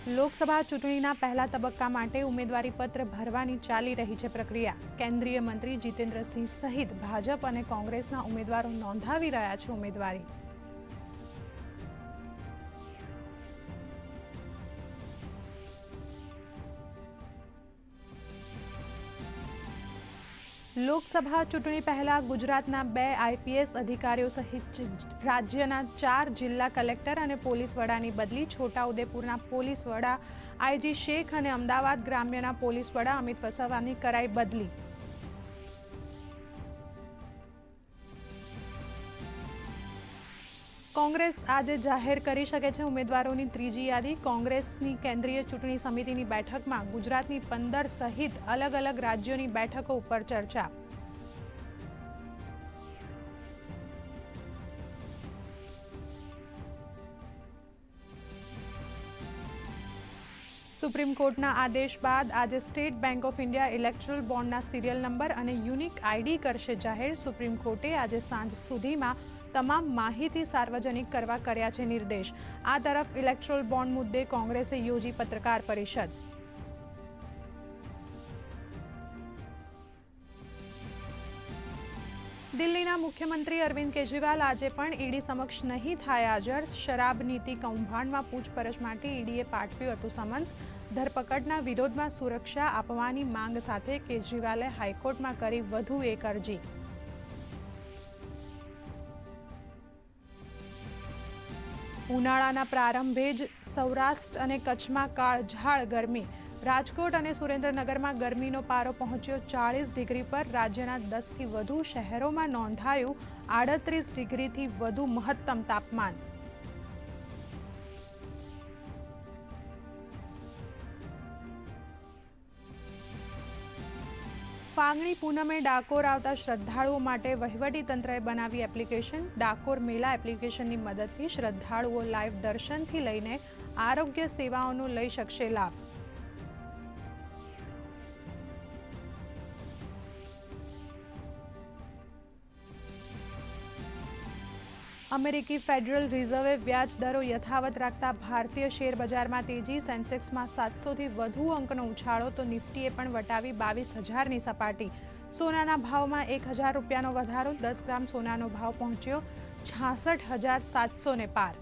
લોકસભા ચૂંટણીના પહેલા તબક્કા માટે ઉમેદવારી પત્ર ભરવાની ચાલી રહી છે પ્રક્રિયા। કેન્દ્રીય મંત્રી જીતેન્દ્રસિંહ સહિત ભાજપ અને કોંગ્રેસના ઉમેદવારો નોંધાવી રહ્યા છે ઉમેદવારી। લોકસભા ચૂંટણી પહેલા ગુજરાતના 2 આઈપીએસ અધિકારીઓ સહિત રાજ્યના 4 જિલ્લા કલેક્ટર અને પોલીસ વડાની બદલી। છોટાઉદેપુરના પોલીસ વડા આઈજી શેખ અને અમદાવાદ ગ્રામ્યના પોલીસ વડા અમિત વસાવાની કરાઈ બદલી। કોંગ્રેસ આજે જાહેર કરી શકે છે ઉમેદવારોની ત્રીજી યાદી। કોંગ્રેસની કેન્દ્રીય ચૂંટણી સમિતિની બેઠકમાં ગુજરાતની 15 સહિત અલગ અલગ રાજ્યોની બેઠકો ઉપર ચર્ચા। સુપ્રીમ કોર્ટના આદેશ બાદ આજે State Bank of India electoral બોન્ડના સિરિયલ નંબર અને યુનિક આઈડી કરશે જાહેર। સુપ્રીમ કોર્ટે આજે સાંજ સુધીમાં તમામ માહિતી સાર્વજનિક કરવા કર્યા છે નિર્દેશ। આ તરફ ઇલેક્ટ્રલ બોન્ડ મુદ્દે કોંગ્રેસે યોજી પત્રકાર પરિષદ। દિલ્હીના મુખ્યમંત્રી અરવિંદ કેજરીવાલ આજે પણ ઈડી સમક્ષ નહીં થાય હાજર। શરાબ નીતિ કૌભાંડમાં પૂછપરછ માટે ઈડીએ પાઠવ્યું હતું સમન્સ। ધરપકડના વિરોધમાં સુરક્ષા આપવાની માંગ સાથે કેજરીવાલે હાઈકોર્ટમાં કરી વધુ એક અરજી। ઉનાળાના પ્રારંભે જ સૌરાષ્ટ્ર અને કચ્છમાં કાળઝાળ ગરમી। રાજકોટ અને સુરેન્દ્રનગરમાં ગરમીનો પારો પહોંચ્યો 40 ડિગ્રી પર। રાજ્યના 10થી વધુ શહેરોમાં નોંધાયું 38 ડિગ્રીથી વધુ મહત્તમ તાપમાન। ફાગણી પૂનમે ડાકોર આવતા શ્રદ્ધાળુઓ માટે વહીવટીતંત્રએ બનાવી એપ્લિકેશન। ડાકોર મેલા એપ્લિકેશનની મદદથી શ્રદ્ધાળુઓ લાઈવ દર્શનથી લઈને આરોગ્ય સેવાઓનો લઈ શકશે લાભ। અમેરિકી ફેડરલ રિઝર્વે વ્યાજ દરો યથાવત રાખતા ભારતીય શેર બજારમાં તેજી। સેન્સેક્સમાં 700થી વધુ અંકનો ઉછાળો તો નિફ્ટીએ પણ વટાવી 22,000ની સપાટી। સોનાના ભાવમાં 1,000 રૂપિયાનો વધારો। 10 ગ્રામ સોનાનો ભાવ પહોંચ્યો 66,700 પાર।